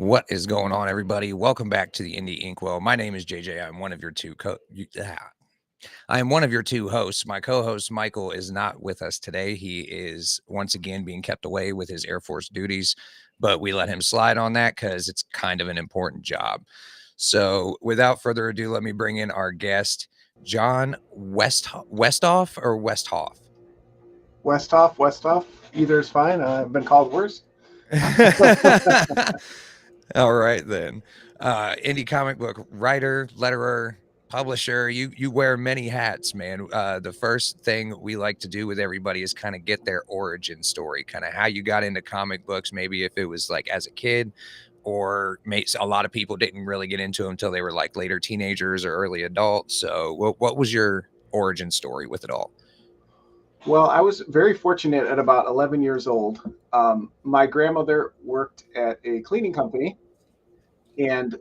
What is going on, everybody? Welcome back to the Indie Inkwell. My name is JJ. I'm one of your I am one of your two hosts. My co-host Michael is not with us today. He is once again being kept away with his Air Force duties, but we let him slide on that because it's kind of an important job. So, without further ado, let me bring in our guest, Jon Westhoff or Westhoff. Westhoff. Either is fine. I've been called worse. All right then. Indie comic book writer, letterer, publisher. You wear many hats, man. The first thing we like to do with everybody is kind of get their origin story, kind of how you got into comic books. Maybe if it was like as a kid, or a lot of people didn't really get into them until they were like later teenagers or early adults. So, what was your origin story with it all? Well, I was very fortunate at about 11 years old. My grandmother worked at a cleaning company, and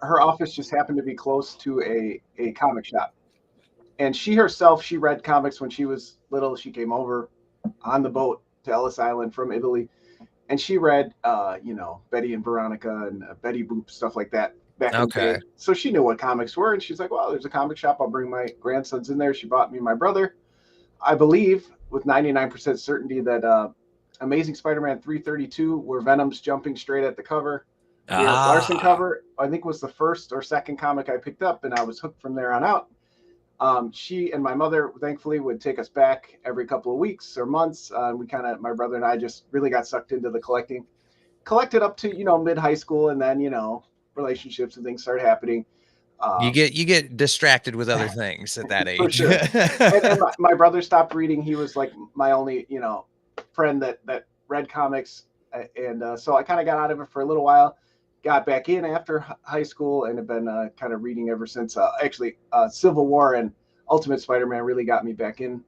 her office just happened to be close to a comic shop. And she herself, she read comics when she was little. She came over on the boat to Ellis Island from Italy, and she read, Betty and Veronica and Betty Boop, stuff like that back in the day. So she knew what comics were, and she's like, well, there's a comic shop. I'll bring my grandsons in there. She bought me and my brother. I believe with 99% certainty that Amazing Spider-Man 332, where Venom's jumping straight at the cover, the Larson cover, I think was the first or second comic I picked up, and I was hooked from there on out. She and my mother, thankfully, would take us back every couple of weeks or months. My brother and I just really got sucked into the collecting. Collected up to, mid-high school, and then, relationships and things started happening. You get distracted with other things at that age. For sure. and my brother stopped reading. He was like my only, friend that read comics. And so I kind of got out of it for a little while, got back in after high school, and have been kind of reading ever since. Civil War and Ultimate Spider-Man really got me back in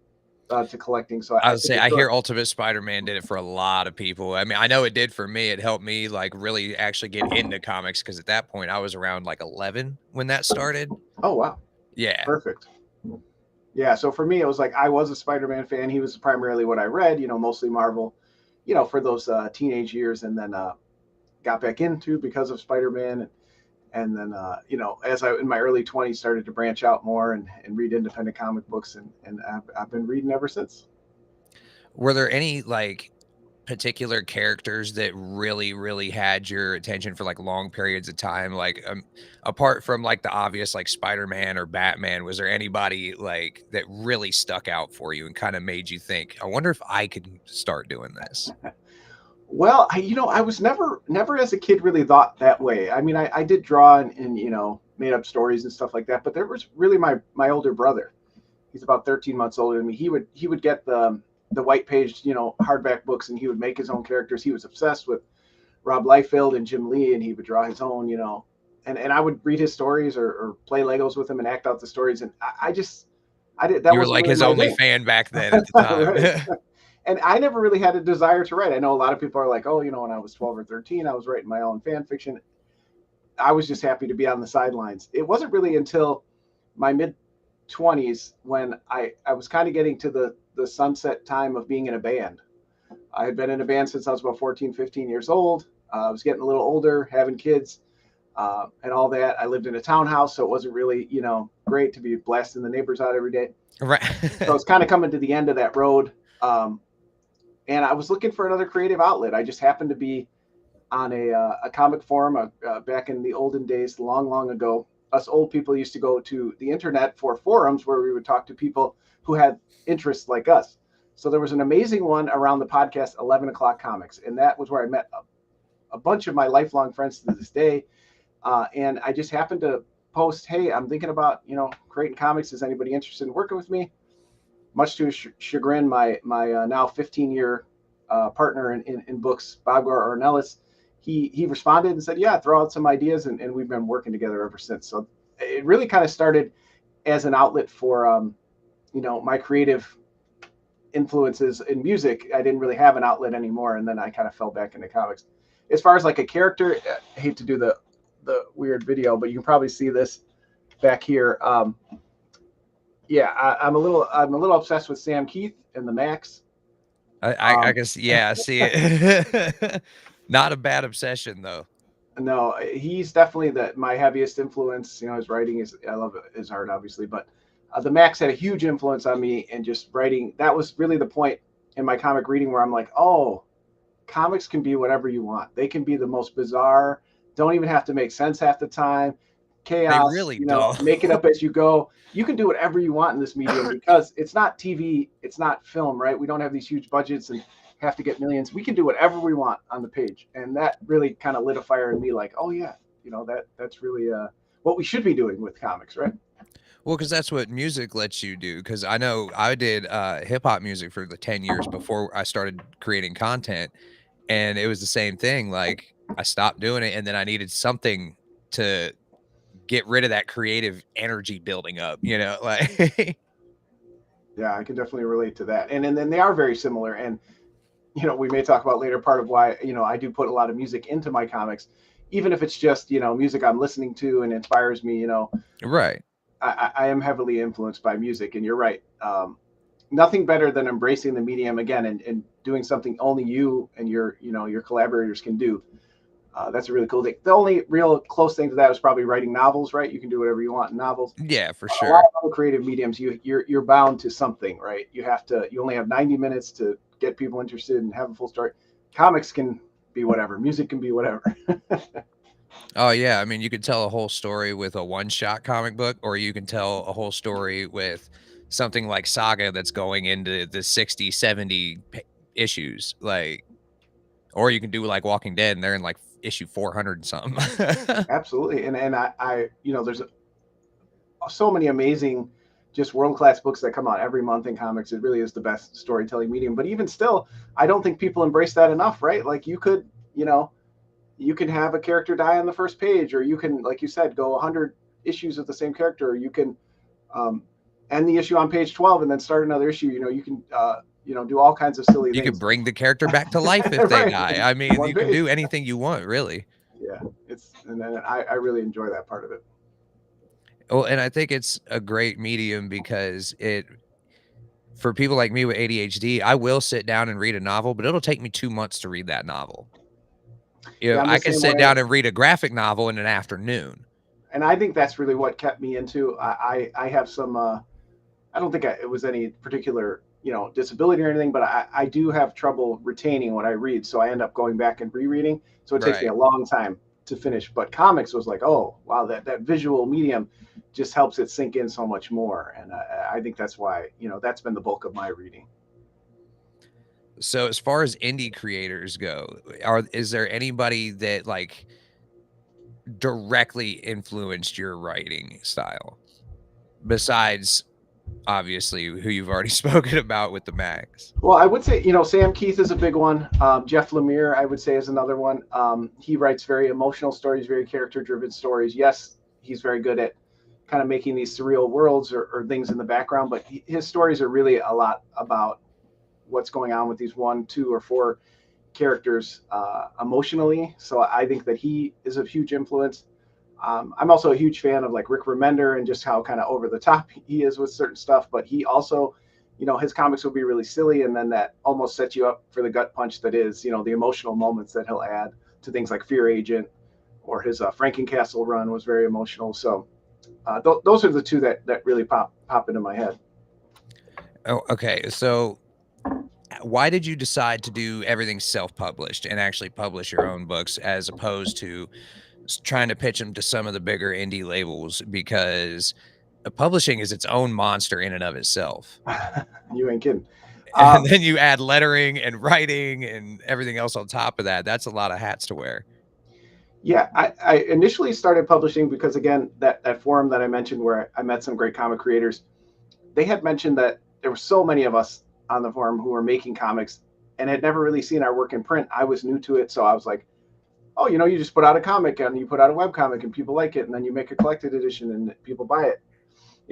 to collecting. So I would say I hear Ultimate Spider-Man did it for a lot of people. I mean, I know it did for me. It helped me like really actually get into comics because at that point I was around like 11 when that started. Oh wow. Yeah. Perfect. Yeah, so for me it was like I was a Spider-Man fan. He was primarily what I read, mostly Marvel, for those teenage years, and then got back into because of Spider-Man. And then, as I in my early 20s started to branch out more and read independent comic books, and I've been reading ever since. Were there any like particular characters that really had your attention for like long periods of time? Like apart from like the obvious like Spider-Man or Batman, was there anybody like that really stuck out for you and kind of made you think, I wonder if I could start doing this? Well, I was never as a kid really thought that way. I mean, I did draw and made up stories and stuff like that. But there was really my older brother. He's about 13 months older than me. He would get the white paged, hardback books, and he would make his own characters. He was obsessed with Rob Liefeld and Jim Lee, and he would draw his own, and I would read his stories or play Legos with him and act out the stories. And I did that. You were like really his only fan back then at the time. Right. And I never really had a desire to write. I know a lot of people are like, oh, when I was 12 or 13, I was writing my own fan fiction. I was just happy to be on the sidelines. It wasn't really until my mid-20s when I was kind of getting to the sunset time of being in a band. I had been in a band since I was about 14, 15 years old. I was getting a little older, having kids and all that. I lived in a townhouse, so it wasn't really, great to be blasting the neighbors out every day. Right. So I was kind of coming to the end of that road. And I was looking for another creative outlet. I just happened to be on a comic forum back in the olden days, long ago. Us old people used to go to the internet for forums where we would talk to people who had interests like us. So there was an amazing one around the podcast 11 O'Clock Comics. And that was where I met a bunch of my lifelong friends to this day. And I just happened to post, hey, I'm thinking about, creating comics. Is anybody interested in working with me? Much to his chagrin, my now 15-year partner in books, Bob Ornelas, he responded and said, yeah, throw out some ideas, and we've been working together ever since. So it really kind of started as an outlet for, my creative influences in music. I didn't really have an outlet anymore, and then I kind of fell back into comics. As far as like a character, I hate to do the weird video, but you can probably see this back here. Yeah, I'm a little obsessed with Sam Keith and the Max. I guess, yeah, I see it. Not a bad obsession though. No, he's definitely my heaviest influence. You know, his writing is, I love his art, obviously, but the Max had a huge influence on me, and just writing. That was really the point in my comic reading where I'm like, oh, comics can be whatever you want. They can be the most bizarre, don't even have to make sense half the time. They Chaos, really don't. make it up as you go. You can do whatever you want in this medium because it's not TV, it's not film, right? We don't have these huge budgets and have to get millions. We can do whatever we want on the page. And that really kind of lit a fire in me like, oh yeah, that's really what we should be doing with comics, right? Well, because that's what music lets you do. Because I know I did hip hop music for the 10 years before I started creating content. And it was the same thing. Like I stopped doing it and then I needed something to get rid of that creative energy building up, like Yeah, I can definitely relate to that. And then they are very similar. And we may talk about later part of why, I do put a lot of music into my comics, even if it's just, music I'm listening to and inspires me, right. I am heavily influenced by music. And you're right. Nothing better than embracing the medium again and doing something only you and your collaborators can do. That's a really cool thing. The only real close thing to that is probably writing novels, right? You can do whatever you want in novels. Yeah, for A lot sure. of other creative mediums, you're bound to something, right? You only have 90 minutes to get people interested and have a full story. Comics can be whatever. Music can be whatever. Oh yeah, I mean, you could tell a whole story with a one-shot comic book, or you can tell a whole story with something like Saga that's going into the 60, 70 issues, like, or you can do like Walking Dead and they're in like issue 400 and something. Absolutely. And there's so many amazing, just world-class books that come out every month in comics. It really is the best storytelling medium. But even still, I don't think people embrace that enough, right? Like you can have a character die on the first page, or you can, like you said, go 100 issues of the same character, or you can um, end the issue on page 12 and then start another issue. You can do all kinds of silly You could things. bring the character back to life if they Right, die. in I mean, one you can page. do anything you want, really. Yeah, and then I really enjoy that part of it. Well, and I think it's a great medium because for people like me with ADHD, I will sit down and read a novel, but it'll take me 2 months to read that novel. Yeah, I'm the I could same sit way. down and read a graphic novel in an afternoon. And I think that's really what kept me into. I have some. I don't think it was any particular disability or anything, but I do have trouble retaining what I read, so I end up going back and rereading. So it takes me Right. a long time to finish. But comics was like, oh wow, that visual medium just helps it sink in so much more, and I think that's why that's been the bulk of my reading. So as far as indie creators go, is there anybody that like directly influenced your writing style besides obviously who you've already spoken about with the Max? Well, I would say, Sam Keith is a big one. Jeff Lemire, I would say, is another one. He writes very emotional stories, very character-driven stories. Yes, he's very good at kind of making these surreal worlds or things in the background, but his stories are really a lot about what's going on with these one, two, or four characters emotionally. So I think that he is a huge influence. I'm also a huge fan of like Rick Remender and just how kind of over the top he is with certain stuff. But he also, his comics will be really silly, and then that almost sets you up for the gut punch that is, the emotional moments that he'll add to things like Fear Agent, or his Frankencastle run was very emotional. So those are the two that really pop into my head. Oh, okay. So why did you decide to do everything self-published and actually publish your own books as opposed to trying to pitch them to some of the bigger indie labels? Because publishing is its own monster in and of itself. You ain't kidding. And Um, then you add lettering and writing and everything else on top of that. That's a lot of hats to wear. Yeah, I initially started publishing because again, that forum that I mentioned where I met some great comic creators, they had mentioned that there were so many of us on the forum who were making comics and had never really seen our work in print. I was new to it, so I was like, oh, you just put out a comic and you put out a web comic and people like it, and then you make a collected edition and people buy it.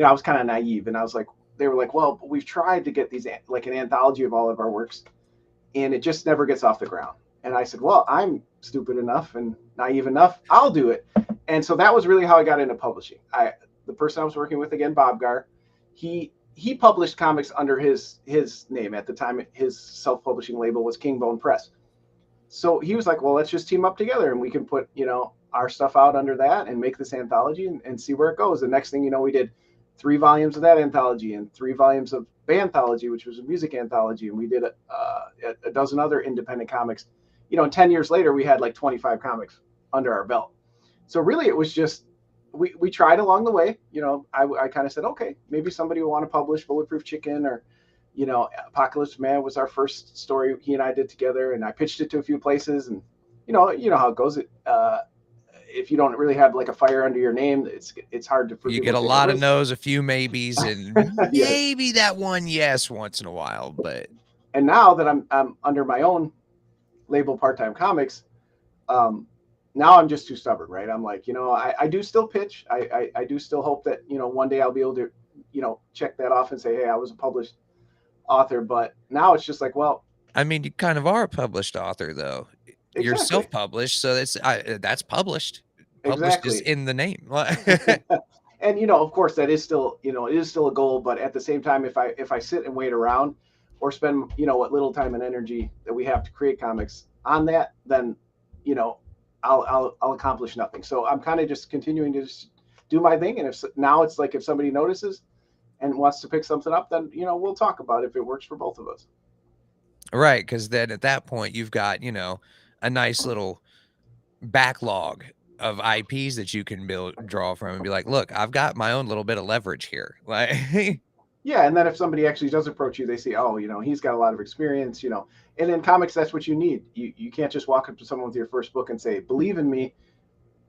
I was kind of naive, and I was like, they were like, well, we've tried to get these like an anthology of all of our works, and it just never gets off the ground. And I said, well, I'm stupid enough and naive enough, I'll do it. And so that was really how I got into publishing. The person I was working with, again, Bob Gar, he published comics under his name at the time. His self-publishing label was King Bone Press. So he was like, well, let's just team up together and we can put, our stuff out under that and make this anthology and see where it goes. The next thing you know, we did 3 volumes of that anthology and 3 volumes of Banthology, which was a music anthology. And we did a dozen other independent comics. 10 years later, we had like 25 comics under our belt. So really it was just, we tried along the way. I kind of said, okay, maybe somebody will want to publish Bulletproof Chicken, or Apocalypse Man was our first story he and I did together, and I pitched it to a few places, and how it goes. If you don't really have like a fire under your name, it's hard to. You get a lot of no's, a few maybes, and yes. maybe that one yes once in a while. But now that I'm under my own label, Part-Time Comics, now I'm just too stubborn, right? I'm like, I do still pitch. I do still hope that one day I'll be able to check that off and say, hey, I was a published author. But now it's just like, well, I mean, you kind of are a published author, though. Exactly. You're self-published, so that's published. Published is in the name. And of course, that is still it is still a goal. But at the same time, if I sit and wait around or spend what little time and energy that we have to create comics on that, then I'll accomplish nothing. So I'm kind of just continuing to just do my thing. And it's like if somebody notices and wants to pick something up, then we'll talk about it if it works for both of us. Right, because then at that point you've got a nice little backlog of IPs that you can draw from and be like, look, I've got my own little bit of leverage here. Like, yeah, and then if somebody actually does approach you, they say, oh, he's got a lot of experience, and in comics, that's what you need. You can't just walk up to someone with your first book and say, believe in me.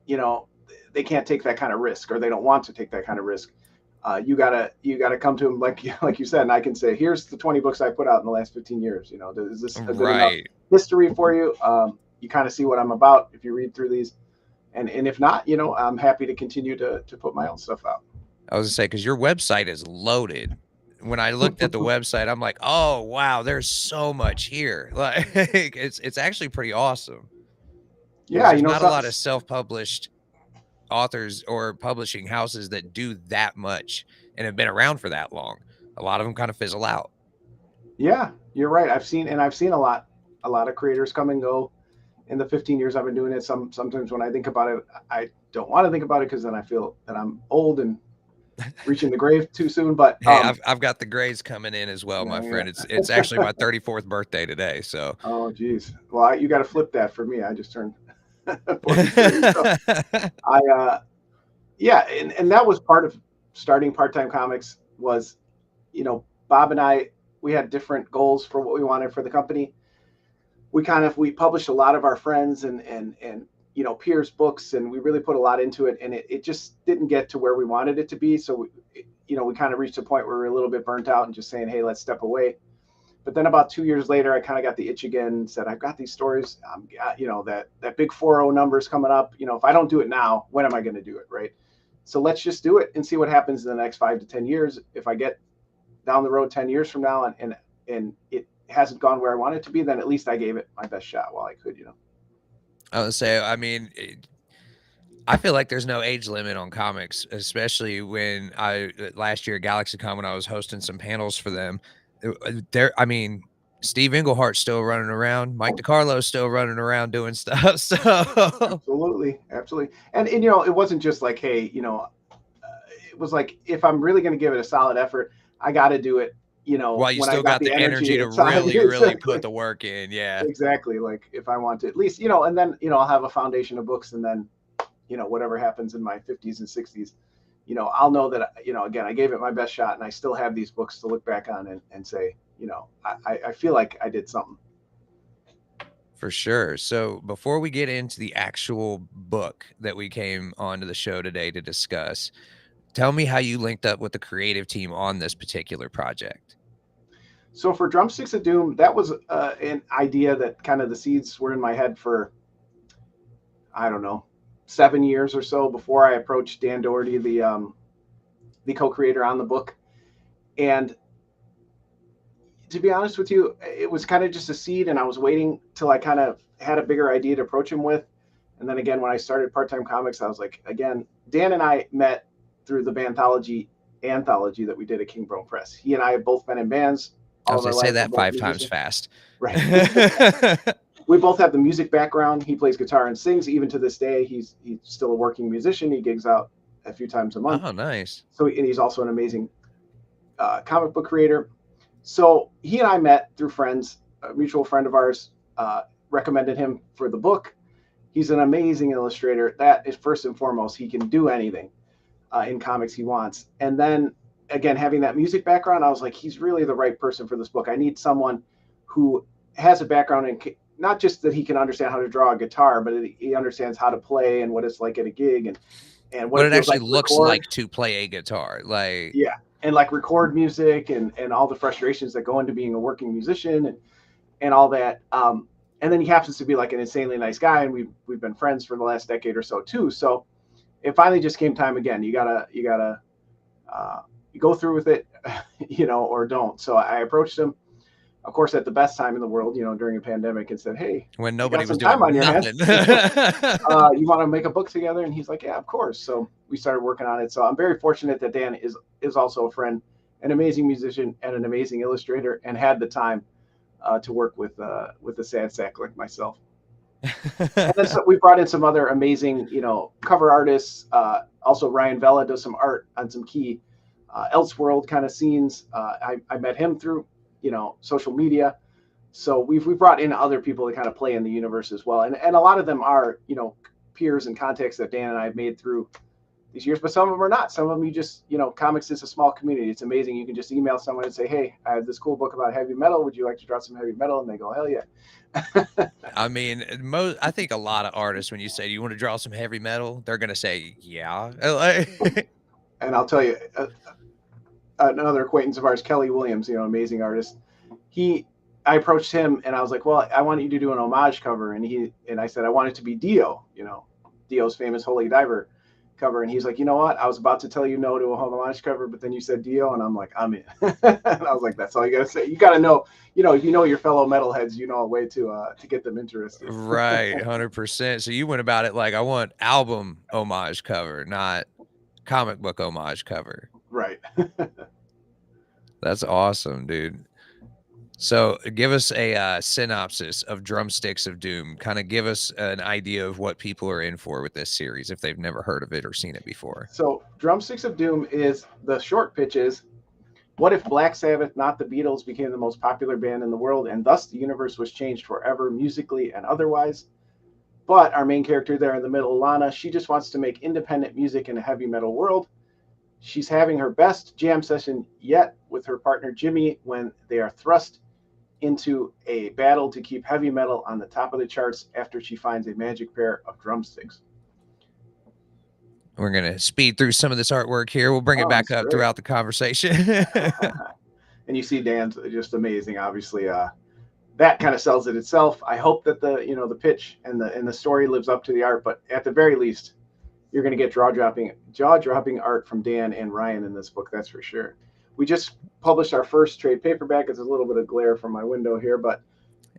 They can't take that kind of risk, or they don't want to take that kind of risk. You gotta come to them like you said, and I can say, here's the 20 books I put out in the last 15 years. Is this a good enough history for you? You kind of see what I'm about if you read through these. And if not, I'm happy to continue to put my own stuff out. I was gonna say, because your website is loaded. When I looked at the website, I'm like, oh wow, there's so much here. Like it's actually pretty awesome. Yeah, there's not a lot of self-published authors or publishing houses that do that much and have been around for that long. A lot of them kind of fizzle out. Yeah, you're right. I've seen a lot of creators come and go in the 15 years I've been doing it. Sometimes when I think about it, I don't want to think about it because then I feel that I'm old and reaching the grave too soon. But hey, I've got the grays coming in as well, my friend. It's actually my 34th birthday today. So oh geez, well you got to flip that for me. I just turned 43. So and that was part of starting Part-Time Comics. Was Bob and I, we had different goals for what we wanted for the company. We published a lot of our friends and peers' books, and we really put a lot into it, and it just didn't get to where we wanted it to be. So we kind of reached a point where we were a little bit burnt out and just saying, hey, let's step away. But then about 2 years later, I kind of got the itch again and said, I've got these stories, that big 4-0 numbers coming up. If I don't do it now, when am I going to do it? Right. So let's just do it and see what happens in the next 5 to 10 years. If I get down the road 10 years from now and it hasn't gone where I want it to be, then at least I gave it my best shot while I could, I would say, I mean, I feel like there's no age limit on comics, especially when last year at GalaxyCon, when I was hosting some panels for them, Steve Englehart's still running around, Mike DiCarlo's still running around doing stuff. So absolutely. And it wasn't just like, hey, it was like, if I'm really going to give it a solid effort, I got to do it. While you still got the energy to really put the work in. Yeah, exactly. Like if I want to at least, and then, I'll have a foundation of books, and then, whatever happens in my 50s and 60s, I'll know that, again, I gave it my best shot, and I still have these books to look back on and say, I feel like I did something. For sure. So before we get into the actual book that we came onto the show today to discuss, tell me how you linked up with the creative team on this particular project. So for Drumsticks of Doom, that was an idea that kind of the seeds were in my head for, I don't know, 7 years or so before I approached Dan Doherty, the co-creator on the book. And to be honest with you, it was kind of just a seed, and I was waiting till I kind of had a bigger idea to approach him with. And then again, when I started Part-Time Comics, I was like, again, Dan and I met through the anthology that we did at King Bro Press. He and I have both been in bands. I was going to say that 5 times fast. Right. we both have the music background. He plays guitar and sings. Even to this day, he's still a working musician. He gigs out a few times a month. Oh, nice. So, and he's also an amazing comic book creator. So he and I met through friends. A mutual friend of ours recommended him for the book. He's an amazing illustrator. That is first and foremost. He can do anything in comics he wants. And then again, having that music background, I was like, he's really the right person for this book. I need someone who has a background in not just that he can understand how to draw a guitar, but he understands how to play and what it's like at a gig and what it actually like looks like to play a guitar. Like, yeah. And like record music and all the frustrations that go into being a working musician and all that. And then he happens to be like an insanely nice guy, and we've been friends for the last decade or so too. So it finally just came time again. You gotta you go through with it, or don't. So I approached him, of course, at the best time in the world, during a pandemic, and said, "Hey, when nobody was doing time on your hands. You want to make a book together?" And he's like, "Yeah, of course." So we started working on it. So I'm very fortunate that Dan is also a friend, an amazing musician, and an amazing illustrator, and had the time to work with a sad sack like myself. And then we brought in some other amazing, cover artists. Also, Ryan Vela does some art on some key Elseworld kind of scenes. I met him through, social media. So we've brought in other people to kind of play in the universe as well. And a lot of them are, peers and contacts that Dan and I have made through these years, but some of them are not. Some of them you just, comics is a small community. It's amazing. You can just email someone and say, "Hey, I have this cool book about heavy metal. Would you like to draw some heavy metal?" And they go, "Hell yeah." I mean, I think a lot of artists, when you say, "Do you want to draw some heavy metal?" they're going to say, "Yeah." And I'll tell you, another acquaintance of ours, Kelly Williams, amazing artist. I approached him and I was like, "Well, I want you to do an homage cover." And I said, "I want it to be Dio, Dio's famous Holy Diver cover." And he's like, "You know what? I was about to tell you no to a homage cover, but then you said Dio," and I'm like, "I'm in." And I was like, "That's all you gotta say. You gotta know, if you know your fellow metalheads, a way to get them interested." Right, 100%. So you went about it like, I want album homage cover, not comic book homage cover. Right. That's awesome, dude. So give us a synopsis of Drumsticks of Doom. Kind of give us an idea of what people are in for with this series if they've never heard of it or seen it before. So Drumsticks of Doom is the short pitches. What if Black Sabbath, not the Beatles, became the most popular band in the world, and thus the universe was changed forever, musically and otherwise? But our main character there in the middle, Lana, she just wants to make independent music in a heavy metal world. She's having her best jam session yet with her partner Jimmy when they are thrust into a battle to keep heavy metal on the top of the charts after she finds a magic pair of drumsticks. We're going to speed through some of this artwork here. We'll bring it back up throughout the conversation. And you see Dan's just amazing. Obviously, that kind of sells it itself. I hope that the pitch and the story lives up to the art, but at the very least, you're going to get jaw-dropping art from Dan and Ryan in this book. That's for sure. We just published our first trade paperback. It's a little bit of glare from my window here, but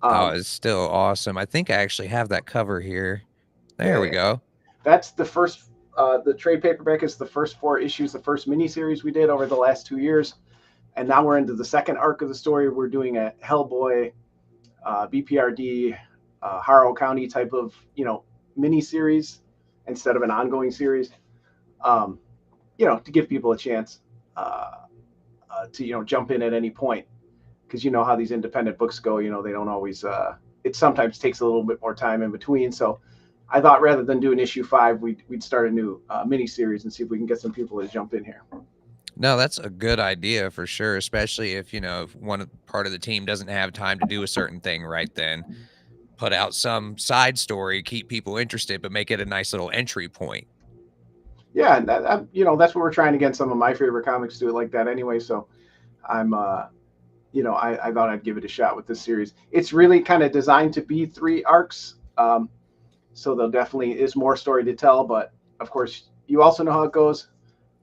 it's still awesome. I think I actually have that cover here. There we go. That's the first. The trade paperback is the first 4 issues, the first miniseries we did over the last 2 years, and now we're into the second arc of the story. We're doing a Hellboy, BPRD, Harrow County type of miniseries instead of an ongoing series. To give people a chance to jump in at any point, because you know how these independent books go. They don't always. It sometimes takes a little bit more time in between. So I thought rather than do an issue 5, we'd start a new mini series and see if we can get some people to jump in here. No, that's a good idea for sure, especially if if one part of the team doesn't have time to do a certain thing right then. Put out some side story, keep people interested, but make it a nice little entry point. Yeah, and that's what we're trying to get. Some of my favorite comics do it like that anyway. So I'm I thought I'd give it a shot with this series. It's really kind of designed to be 3 arcs. So there definitely is more story to tell, but of course you also know how it goes.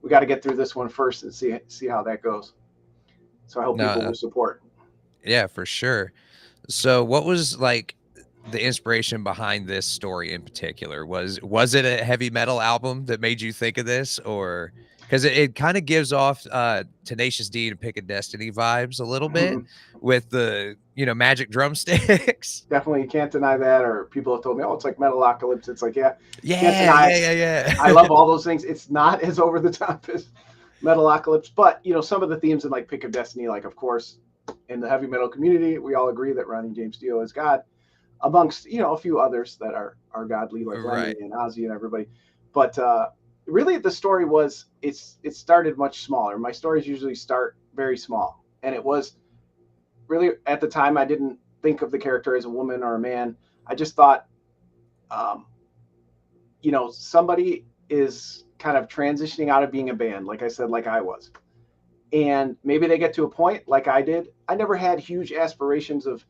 We got to get through this one first and see how that goes. So I hope people will support. Yeah, for sure. So what was like the inspiration behind this story in particular? Was it a heavy metal album that made you think of this, or because it kind of gives off Tenacious D and Pick a Destiny vibes a little bit with the magic drumsticks. Definitely, you can't deny that. Or people have told me, oh, it's like Metalocalypse. It's like, yeah, can't Yeah, deny yeah, it. yeah, I yeah. love all those things. It's not as over the top as Metalocalypse, but some of the themes in like Pick of Destiny, like of course, in the heavy metal community, we all agree that Ronnie James Dio is God, amongst a few others that are godly, like Lemmy Right. and Ozzy and everybody. But really, the story was it started much smaller. My stories usually start very small, and it was really at the time I didn't think of the character as a woman or a man. I just thought, um, somebody is kind of transitioning out of being a band, like I said, like I was. And maybe they get to a point like I did. I never had huge aspirations of,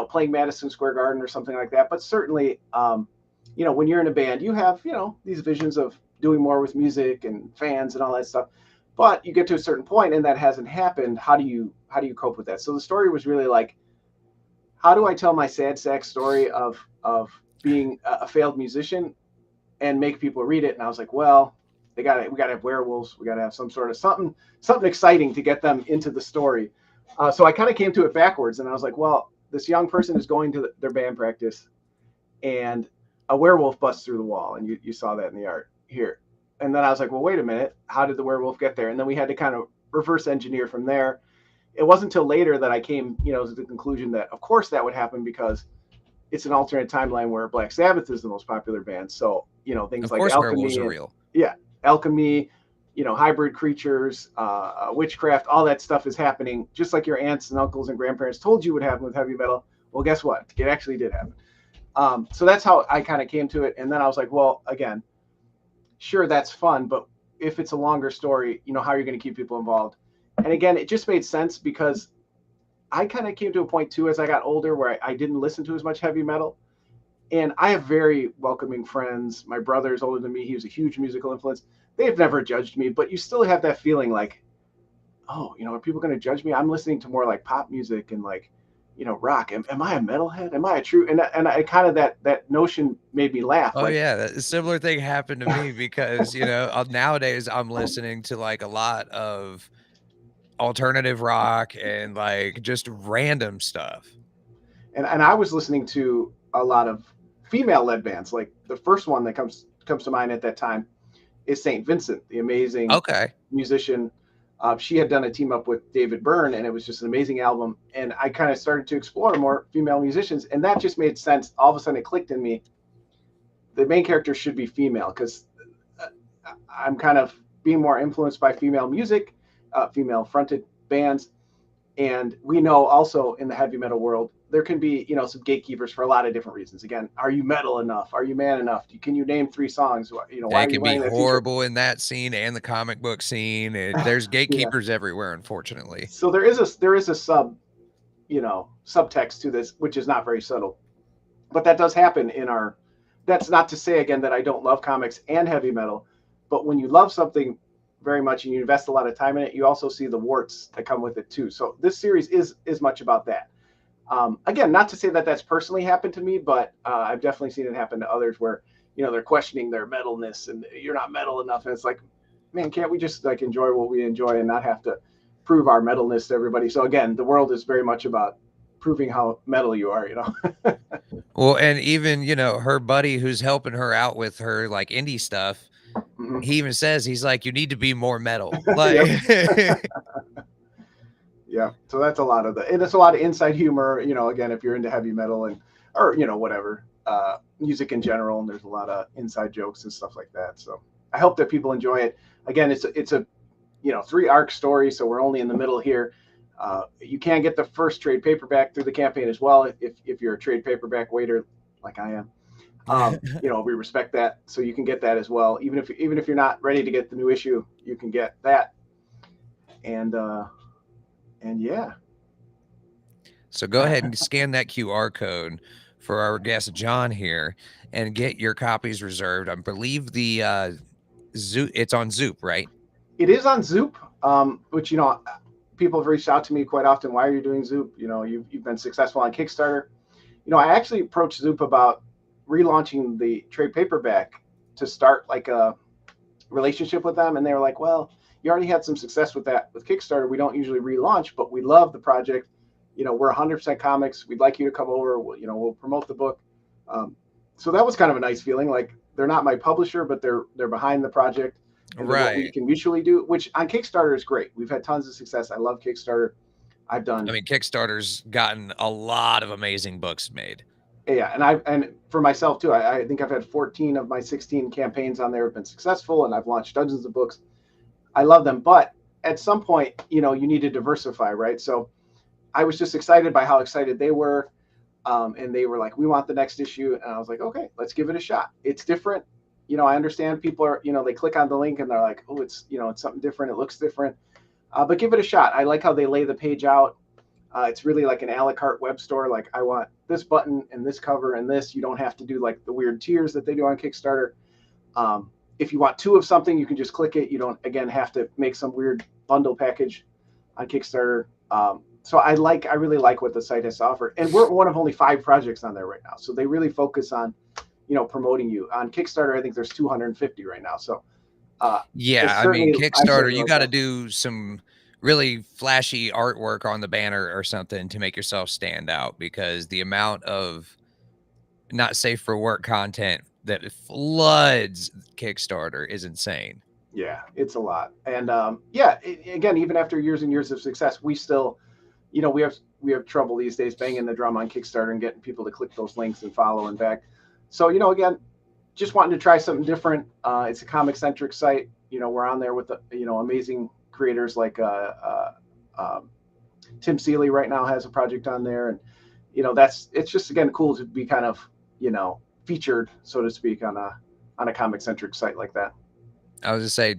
playing Madison Square Garden or something like that. But certainly, when you're in a band, you have, these visions of doing more with music and fans and all that stuff. But you get to a certain point and that hasn't happened. How do you cope with that? So the story was really like, how do I tell my sad sack story of being a failed musician and make people read it? And I was like, well, we got to have werewolves. We got to have some sort of something exciting to get them into the story. So I kind of came to it backwards, and I was like, well, this young person is going to their band practice, and a werewolf busts through the wall, and you saw that in the art here. And then I was like, well, wait a minute, how did the werewolf get there? And then we had to kind of reverse engineer from there. It wasn't until later that I came, to the conclusion that, of course, that would happen because it's an alternate timeline where Black Sabbath is the most popular band. So, things Of like course, werewolves alchemy, are and, real. yeah, alchemy, hybrid creatures, witchcraft, all that stuff is happening, just like your aunts and uncles and grandparents told you would happen with heavy metal. Well, guess what? It actually did happen. So that's how I kind of came to it. And then I was like, well, again, sure, that's fun, but if it's a longer story, how are you going to keep people involved? And again, it just made sense because I kind of came to a point too as I got older where I didn't listen to as much heavy metal. And I have very welcoming friends. My brother is older than me. He was a huge musical influence. They've never judged me, but you still have that feeling like, oh, are people going to judge me? I'm listening to more like pop music and like, rock. Am I a metalhead? Am I a true? And I kind of that notion made me laugh. Oh Like, yeah, a similar thing happened to me because nowadays I'm listening to like a lot of alternative rock and like just random stuff. and I was listening to a lot of female-led bands. Like the first one that comes to mind at that time is Saint Vincent, the amazing Okay. musician. She had done a team up with David Byrne, and it was just an amazing album. And I kind of started to explore more female musicians, and that just made sense. All of a sudden, it clicked in me. The main character should be female because I'm kind of being more influenced by female music, female-fronted bands. And we know also in the heavy metal world, there can be, some gatekeepers for a lot of different reasons. Again, are you metal enough? Are you man enough? Can you name 3 songs? Why It are you can be wearing that t-shirt? horrible in that scene and the comic book scene. There's Yeah. gatekeepers everywhere, unfortunately. So there is a subtext to this, which is not very subtle, but that does happen in our. That's not to say again that I don't love comics and heavy metal, but when you love something very much and you invest a lot of time in it, you also see the warts that come with it too. So this series is much about that. Again, not to say that that's personally happened to me, but I've definitely seen it happen to others where they're questioning their metalness and you're not metal enough, and it's like, man, can't we just like enjoy what we enjoy and not have to prove our metalness to everybody? So again, the world is very much about proving how metal you are. Well, and even, her buddy who's helping her out with her like indie stuff, Mhm. he even says, he's like, you need to be more metal. Like, Yep. Yeah. So that's a lot of and it's a lot of inside humor, again, if you're into heavy metal or, whatever, music in general, and there's a lot of inside jokes and stuff like that. So I hope that people enjoy it. Again, it's a 3-arc story. So we're only in the middle here. You can get the first trade paperback through the campaign as well. If you're a trade paperback waiter like I am, we respect that. So you can get that as well. Even if you're not ready to get the new issue, you can get that. And yeah. so go ahead and scan that QR code for our guest John here and get your copies reserved. I believe the Zoop, it's on Zoop, right? It is on Zoop, which people have reached out to me quite often. Why are you doing Zoop? You've been successful on Kickstarter. I actually approached Zoop about relaunching the trade paperback to start like a relationship with them, and they were like, well, you already had some success with that with Kickstarter. We don't usually relaunch, but we love the project. We're 100% comics. We'd like you to come over. We'll promote the book. So that was kind of a nice feeling. Like, they're not my publisher, but they're behind the project, and they're what we Right. can mutually do, which on Kickstarter is great. We've had tons of success. I love Kickstarter. I've done. I mean, Kickstarter's gotten a lot of amazing books made. Yeah, and for myself too, I think I've had 14 of my 16 campaigns on there have been successful, and I've launched dozens of books. I love them, but at some point, you need to diversify, right? So I was just excited by how excited they were, and they were like, "We want the next issue," and I was like, "Okay, let's give it a shot. It's different." I understand people are, they click on the link and they're like, "Oh, it's something different. It looks different," but give it a shot. I like how they lay the page out. It's really like an a la carte web store. Like, I want this button and this cover and this. You don't have to do like the weird tiers that they do on Kickstarter. If you want 2 of something, you can just click it. You don't, again, have to make some weird bundle package on Kickstarter. So I really like what the site has to offer. And we're one of only 5 projects on there right now. So they really focus on, promoting you. On Kickstarter, I think there's 250 right now. So yeah, I mean, Kickstarter, you got to do some really flashy artwork on the banner or something to make yourself stand out, because the amount of not safe for work content that floods Kickstarter is insane. Yeah, it's a lot. And again, even after years and years of success, we still, we have trouble these days banging the drum on Kickstarter and getting people to click those links and follow and back. So, again, just wanting to try something different. It's a comic centric site. We're on there with amazing creators like Tim Seeley right now has a project on there, and it's just, again, cool to be kind of featured, so to speak, on a comic centric site like that. I was just say,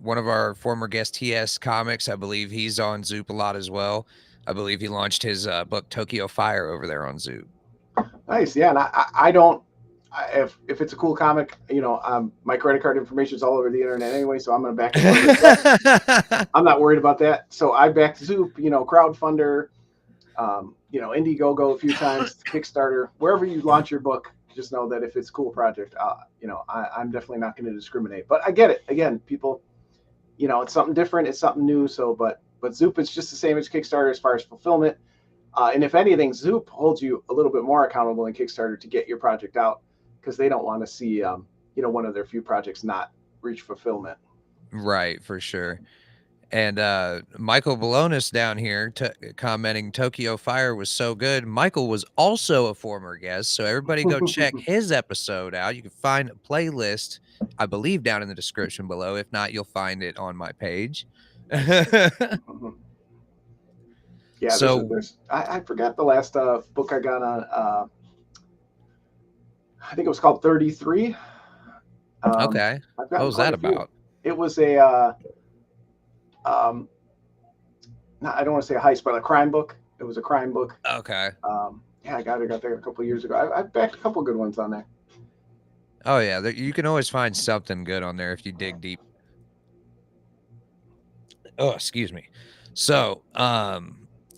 one of our former guests, TS Comics, I believe he's on ZOOP a lot as well. I believe he launched his book Tokyo Fire over there on ZOOP. Nice, yeah. And I don't. If it's a cool comic, my credit card information is all over the internet anyway, so I'm going to back it. I'm not worried about that. So I backed Zoop, crowdfunder, Indiegogo a few times, Kickstarter, wherever you launch your book. Just know that if it's a cool project, I'm definitely not going to discriminate. But I get it. Again, people, it's something different, it's something new. So, but Zoop is just the same as Kickstarter as far as fulfillment. And if anything, Zoop holds you a little bit more accountable than Kickstarter to get your project out, because they don't want to see, one of their few projects not reach fulfillment. Right, for sure. And Michael Balonis down here commenting Tokyo Fire was so good. Michael was also a former guest, so everybody go check his episode out. You can find a playlist, I believe, down in the description below. If not, you'll find it on my page. Mm-hmm. Yeah, so I forgot the last book I got on. I think it was called 33. Okay. What was that about? It was a I don't want to say a heist, but a crime book. It was a crime book. Okay. Yeah, I got there a couple of years ago. I've backed a couple of good ones on there. Oh yeah, you can always find something good on there if you dig deep. Oh, excuse me. So,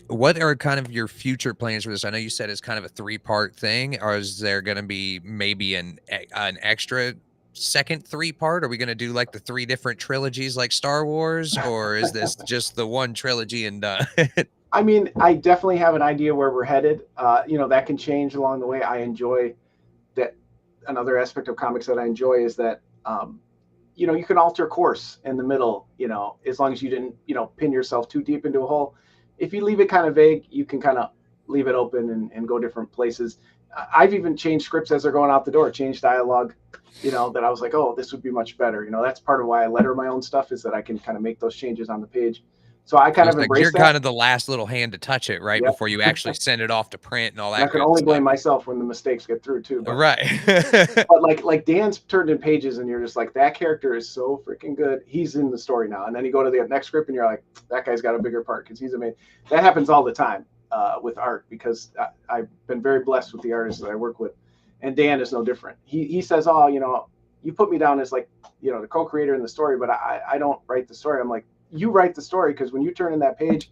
what are kind of your future plans for this? I know you said it's kind of a 3-part thing, or is there going to be maybe an extra second 3-part? Are we going to do like the 3 different trilogies like Star Wars, or is this just the one trilogy and done? I mean, I definitely have an idea where we're headed. That can change along the way. I enjoy that. Another aspect of comics that I enjoy is that, you can alter course in the middle, as long as you didn't, pin yourself too deep into a hole. If you leave it kind of vague, you can kind of leave it open and go different places. I've even changed scripts as they're going out the door, changed dialogue, that I was like, oh, this would be much better. That's part of why I letter my own stuff, is that I can kind of make those changes on the page. So I kind of embrace you're that. kind of the last little hand to touch it, right? Yep. Before you actually send it off to print and all that. I can only blame myself when the mistakes get through too. But, right. But like Dan's turned in pages and you're just like, that character is so freaking good. He's in the story now. And then you go to the next script and you're like, that guy's got a bigger part because he's amazing. That happens all the time with art, because I've been very blessed with the artists that I work with. And Dan is no different. He says, oh, you put me down as like, the co-creator in the story, but I don't write the story. I'm like, you write the story, because when you turn in that page,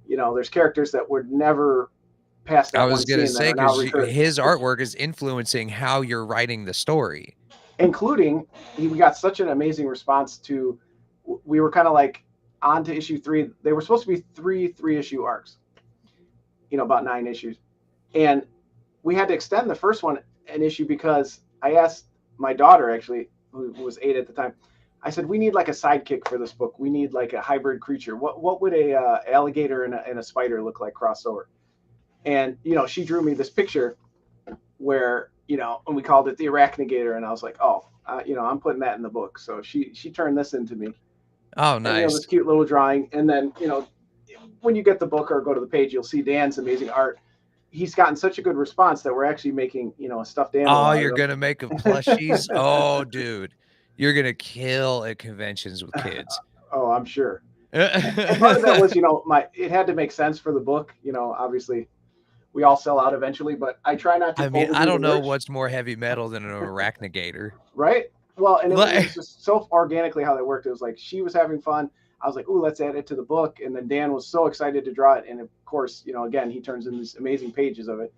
there's characters that would never pass that. I was going to say, because his artwork is influencing how you're writing the story. including we got such an amazing response to. We were kind of like on to issue 3. They were supposed to be three issue arcs, about 9 issues, and we had to extend the first one an issue because I asked my daughter, actually, who was 8 at the time. I said, we need like a sidekick for this book. We need like a hybrid creature. What would a alligator and a spider look like crossed over? And she drew me this picture where and we called it the Arachnigator, and I was like, oh, I'm putting that in the book. So she turned this into me. Oh, and, nice. this cute little drawing, and then when you get the book or go to the page, you'll see Dan's amazing art. He's gotten such a good response that we're actually making a stuffed animal. Oh, you're gonna make a plushies? Oh, dude, you're gonna kill at conventions with kids. Oh, I'm sure. And part of that was it had to make sense for the book. Obviously we all sell out eventually, but I try not to. I mean, I don't know what's more heavy metal than an Arachnigator, right? Well, and it was just so organically how that worked. It was like she was having fun. I was like, ooh, let's add it to the book. And then Dan was so excited to draw it. And of course, again, he turns in these amazing pages of it.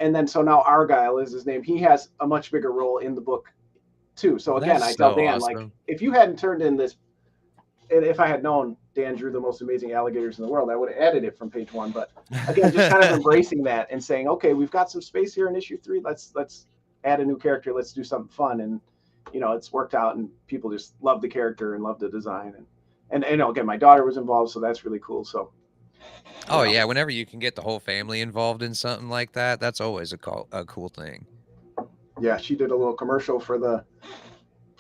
And then so now Argyle is his name. He has a much bigger role in the book too. So again, I tell Dan, like, if you hadn't turned in this, and if I had known Dan drew the most amazing alligators in the world, I would have added it from page 1. But again, just kind of embracing that and saying, okay, we've got some space here in issue 3. Let's add a new character. Let's do something fun. And it's worked out, and people just love the character and love the design. And again, my daughter was involved, so that's really cool. So, yeah, whenever you can get the whole family involved in something like that, that's always a cool thing. Yeah, she did a little commercial for the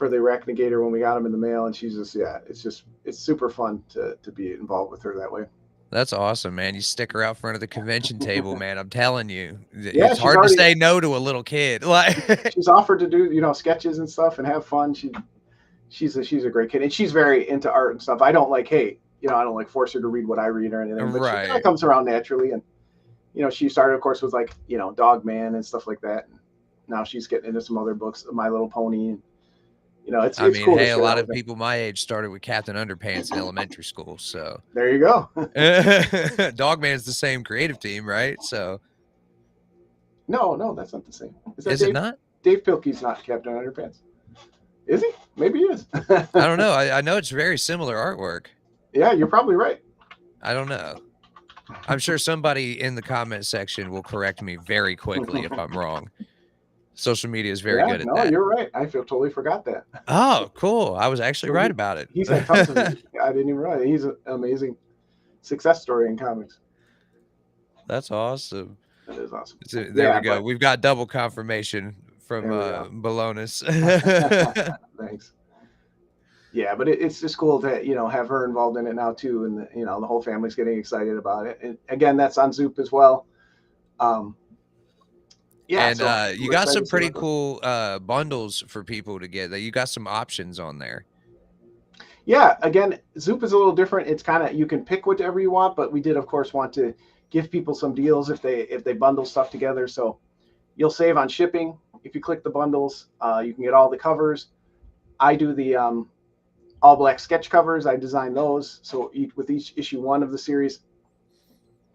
Arachnigator when we got him in the mail, and she's just it's super fun to be involved with her that way. That's awesome, man. You stick her out front of the convention table, man. I'm telling you, it's hard to say no to a little kid. Like, she's offered to do sketches and stuff and have fun. She's a great kid, and she's very into art and stuff. I don't like I don't like force her to read what I read or anything, but she kind of comes around naturally. And she started, of course, with like Dog Man and stuff like that. And now she's getting into some other books, My Little Pony, and it's cool. Hey, a lot of people my age started with Captain Underpants in elementary school, so there you go. Dog Man's the same creative team, right? So no, that's not the same. Is it not? Dave Pilkey's not Captain Underpants. Is he? Maybe he is. I don't know. I know it's very similar artwork. Yeah, you're probably right. I don't know. I'm sure somebody in the comment section will correct me very quickly if I'm wrong. Social media is very good at that. No, you're right. I totally forgot that. Oh, cool. I was actually right about it. He's had tons of I didn't even realize. He's an amazing success story in comics. That's awesome. That is awesome. There we go. We've got double confirmation from Balonis. Thanks. Yeah, but it's just cool to have her involved in it now too, and the whole family's getting excited about it. And again, that's on ZOOP as well. Yeah, and you got some pretty cool bundles for people to get. You got some options on there. Yeah, again, ZOOP is a little different. It's kind of, you can pick whatever you want, but we did, of course, want to give people some deals if they bundle stuff together. So you'll save on shipping if you click the bundles. You can get all the covers. I do the all black sketch covers. I design those. So with each issue 1 of the series,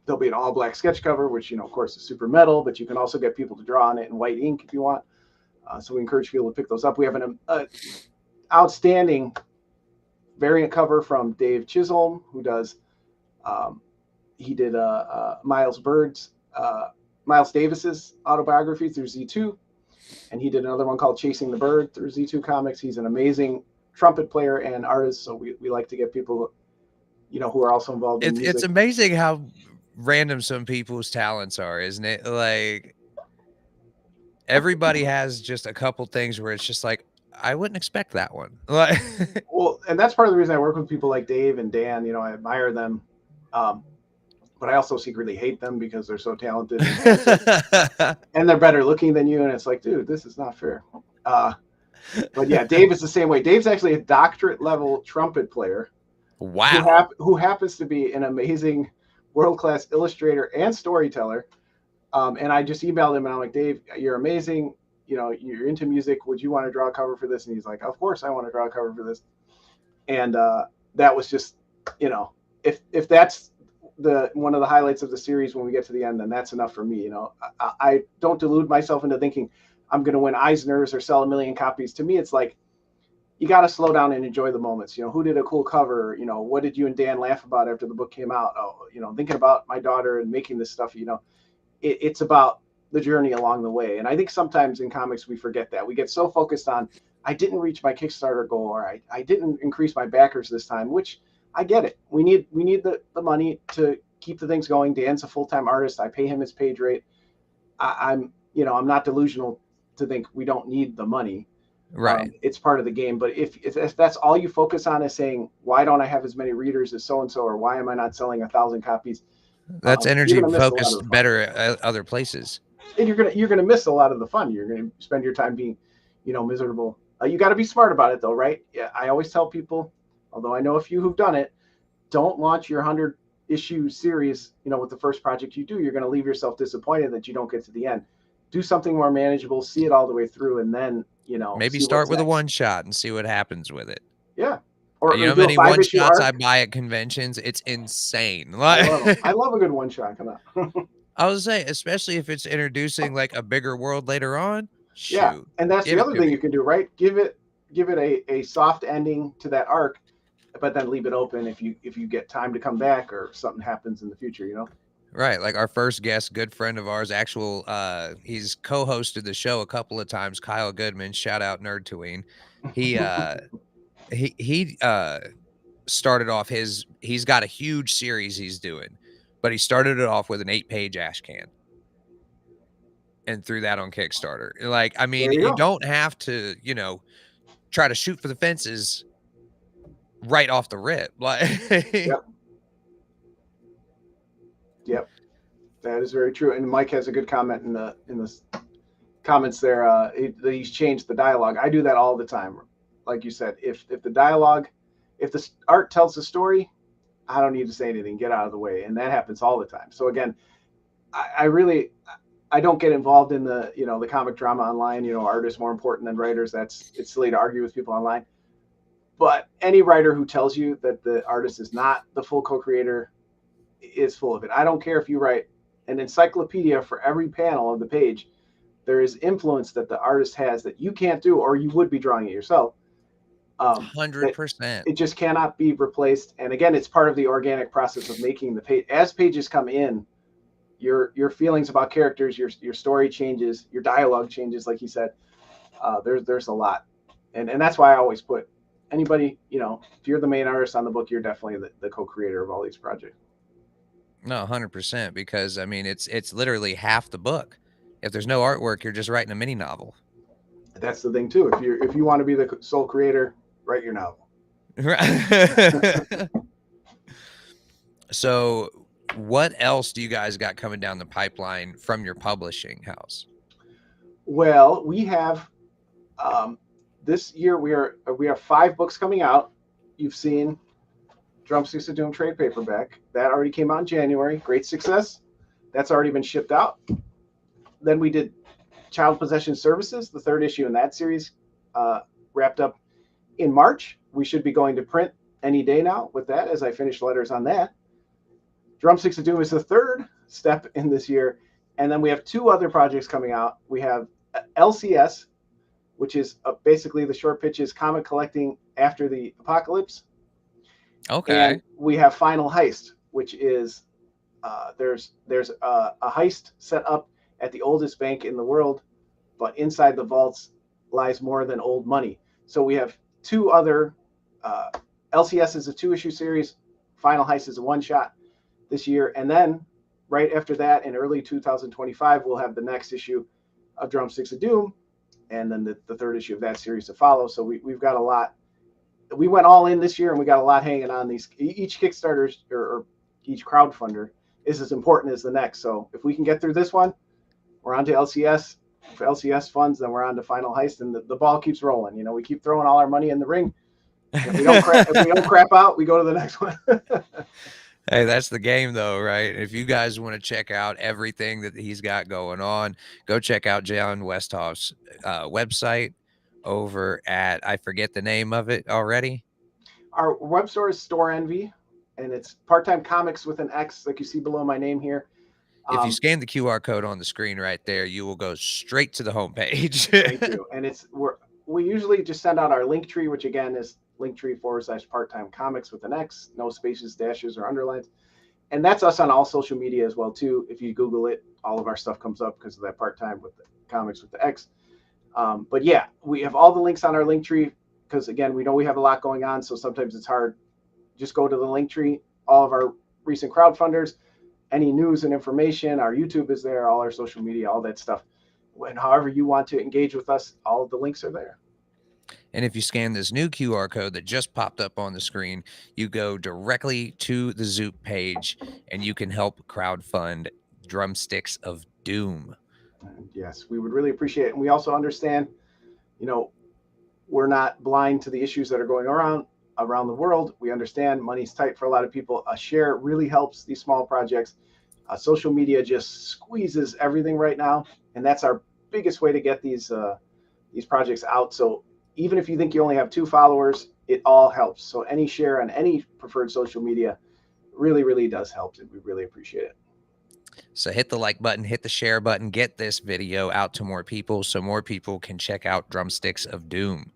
there'll be an all black sketch cover, which, of course, is super metal, but you can also get people to draw on it in white ink if you want. So we encourage people to pick those up. We have an outstanding variant cover from Dave Chisholm, who does, he did Miles Davis's autobiography through Z2. And he did another one called Chasing the Bird through Z2 Comics. He's an amazing trumpet player and artist. So we like to get people, who are also involved in music. It's amazing how random some people's talents are, isn't it? Like, everybody has just a couple things where it's just like, I wouldn't expect that one. Like, well, and that's part of the reason I work with people like Dave and Dan. I admire them, but I also secretly hate them because they're so talented and they're better looking than you. And it's like, dude, this is not fair. But yeah, Dave is the same way. Dave's actually a doctorate level trumpet player. Wow. Who happens to be an amazing world-class illustrator and storyteller. And I just emailed him and I'm like, Dave, you're amazing. You're into music. Would you want to draw a cover for this? And he's like, of course I want to draw a cover for this. And that was just, if that's one of the highlights of the series when we get to the end, then that's enough for me. I don't delude myself into thinking I'm going to win Eisner's or sell 1 million copies. To me, it's like, you got to slow down and enjoy the moments. You know, who did a cool cover? You know, what did you and Dan laugh about after the book came out? Oh, you know, thinking about my daughter and making this stuff, you know, it's about the journey along the way. And I think sometimes in comics, we forget that. We get so focused on, I didn't reach my Kickstarter goal, or I didn't increase my backers this time, which I get it. We need the money to keep the things going. Dan's a full-time artist. I pay him his page rate. I'm not delusional to think we don't need the money. Right. It's part of the game. But if that's all you focus on is saying, why don't I have as many readers as so-and-so, or why am I not selling 1,000 copies? That's You're energy going to miss a lot of focused the fun. better at other places. And you're gonna miss a lot of the fun. You're gonna spend your time being, miserable. You got to be smart about it, though, right? Yeah, I always tell people, although I know a few who've done it, don't launch your 100-issue series. With the first project you do, you're going to leave yourself disappointed that you don't get to the end. Do something more manageable, see it all the way through, and then Maybe see start with next. a one shot and see what happens with it. Yeah. Or you know how do many a one 5-issue shots arc. I buy at conventions? It's insane. I love a good one shot. Come on. I was say, especially if it's introducing like a bigger world later on. Shoot, yeah, and that's give the it other to thing me. you can do, right? Give it a soft ending to that arc, but then leave it open if you get time to come back or something happens in the future. Right, like our first guest, good friend of ours, he's co-hosted the show a couple of times. Kyle Goodman, shout out Nerd Tween. He started off he's got a huge series he's doing, but he started it off with an 8-page ash can and threw that on Kickstarter. Like, I mean, you don't have to, try to shoot for the fences right off the rip. Like, Yep, that is very true. And Mike has a good comment in the comments there. He's changed the dialogue. I do that all the time. Like you said, if the dialogue, if the art tells the story, I don't need to say anything. Get out of the way, and that happens all the time. So again, I don't get involved in the comic drama online. Art is more important than writers. It's silly to argue with people online. But any writer who tells you that the artist is not the full co-creator is full of it. I don't care if you write an encyclopedia for every panel of the page. There is influence that the artist has that you can't do, or you would be drawing it yourself. 100%. It just cannot be replaced. And again, it's part of the organic process of making the page. As pages come in, your feelings about characters, your story changes, your dialogue changes, like he said. There's a lot, and that's why I always put anybody, if you're the main artist on the book, you're definitely the co-creator of all these projects. No, 100%, because I mean it's literally half the book. If there's no artwork, you're just writing a mini novel. That's the thing too. If you want to be the sole creator, write your novel. So, what else do you guys got coming down the pipeline from your publishing house? Well, we have this year we have 5 books coming out. You've seen Drumsticks of Doom trade paperback. That already came out in January. Great success. That's already been shipped out. Then we did Child Possession Services, the 3rd issue in that series, wrapped up in March. We should be going to print any day now with that as I finish letters on that. Drumsticks of Doom is the 3rd step in this year. And then we have 2 other projects coming out. We have LCS, which is basically the short pitches comic collecting after the apocalypse. Okay. And we have Final Heist, which is there's a heist set up at the oldest bank in the world, but inside the vaults lies more than old money. So we have 2 other LCS is a 2-issue series. Final Heist is a 1-shot this year. And then right after that, in early 2025, we'll have the next issue of Drumsticks of Doom, and then the 3rd issue of that series to follow. So we've got a lot. We went all in this year, and we got a lot hanging on these. Each Kickstarter or each crowdfunder is as important as the next. So if we can get through this one, we're on to LCS. If LCS funds, then we're on to Final Heist, and the ball keeps rolling. We keep throwing all our money in the ring. If we don't crap out, we go to the next one. Hey, that's the game, though, right? If you guys want to check out everything that he's got going on, go check out Jon Westhoff's website over at, I forget the name of it already. Our web store is Store Envy, and it's Part-Time Comics with an X, like you see below my name here. If you scan the QR code on the screen right there, you will go straight to the homepage. Thank you. And we usually just send out our link tree, which again is linktree/part-time comics with an X, no spaces, dashes, or underlines. And that's us on all social media as well too. If you Google it, all of our stuff comes up because of that part-time with the comics with the X. But yeah, we have all the links on our link tree because again, we know we have a lot going on, so sometimes it's hard. Just go to the link tree. All of our recent crowdfunders, any news and information, our YouTube is there, all our social media, all that stuff. And however you want to engage with us, all of the links are there. And if you scan this new QR code that just popped up on the screen, you go directly to the ZOOP page and you can help crowdfund Drumsticks of Doom. And yes, we would really appreciate it. And we also understand, we're not blind to the issues that are going around the world. We understand money's tight for a lot of people. A share really helps these small projects. Social media just squeezes everything right now. And that's our biggest way to get these projects out. So even if you think you only have 2 followers, it all helps. So any share on any preferred social media really, really does help. And we really appreciate it. So hit the like button, hit the share button, get this video out to more people so more people can check out Drumsticks of Doom.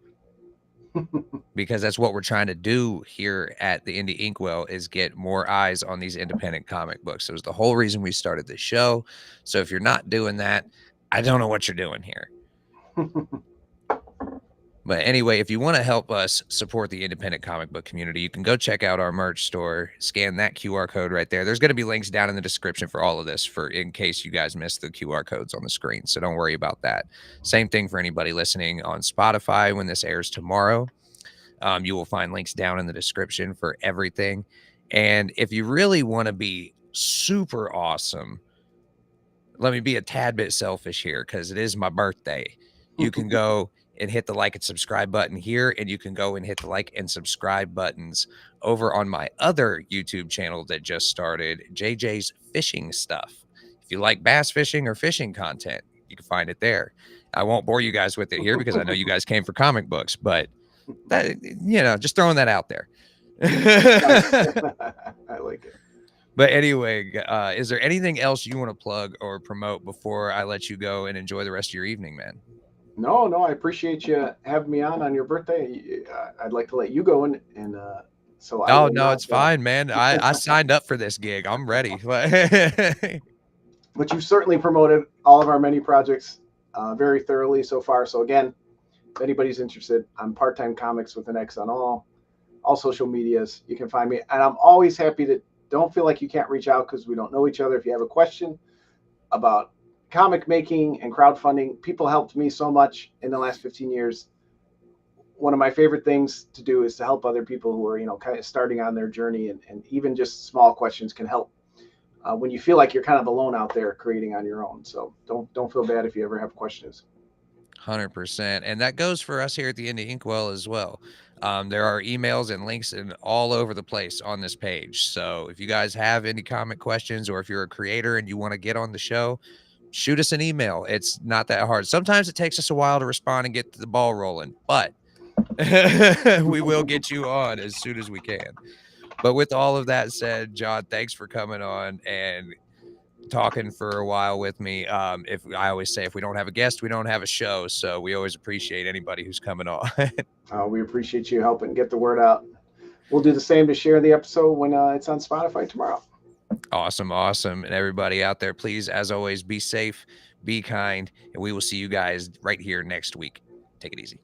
Because that's what we're trying to do here at the Indie Inkwell is get more eyes on these independent comic books. It was the whole reason we started this show. So if you're not doing that, I don't know what you're doing here. But anyway, if you want to help us support the independent comic book community, you can go check out our merch store, scan that QR code right there. There's going to be links down in the description for all of this in case you guys missed the QR codes on the screen. So don't worry about that. Same thing for anybody listening on Spotify when this airs tomorrow. You will find links down in the description for everything. And if you really want to be super awesome, let me be a tad bit selfish here because it is my birthday. You can go and hit the like and subscribe button here, and you can go and hit the like and subscribe buttons over on my other YouTube channel that just started, JJ's Fishing Stuff. If you like bass fishing or fishing content, you can find it there. I won't bore you guys with it here because I know you guys came for comic books, but that, just throwing that out there. I like it. But anyway, is there anything else you want to plug or promote before I let you go and enjoy the rest of your evening, man? No, I appreciate you having me on your birthday. I'd like to let you go and so. Oh no, it's fine, man. I signed up for this gig. I'm ready. But you've certainly promoted all of our many projects very thoroughly so far. So again, if anybody's interested, I'm Part-Time Comics with an X on all social medias. You can find me, and I'm always happy to. Don't feel like you can't reach out because we don't know each other. If you have a question about comic making and crowdfunding, people helped me so much in the last 15 years. One of my favorite things to do is to help other people who are, kind of starting on their journey, and even just small questions can help when you feel like you're kind of alone out there creating on your own. So don't feel bad if you ever have questions. 100%. And that goes for us here at the Indie Inkwell as well. There are emails and links and all over the place on this page. So if you guys have any comic questions, or if you're a creator and you want to get on the show, shoot us an email. It's not that hard. Sometimes it takes us a while to respond and get the ball rolling, but we will get you on as soon as we can. But with all of that said, Jon, thanks for coming on and talking for a while with me. If I always say, if we don't have a guest, we don't have a show. So we always appreciate anybody who's coming on. We appreciate you helping get the word out. We'll do the same to share the episode when it's on Spotify tomorrow. Awesome. And everybody out there, please, as always, be safe, be kind, and we will see you guys right here next week. Take it easy.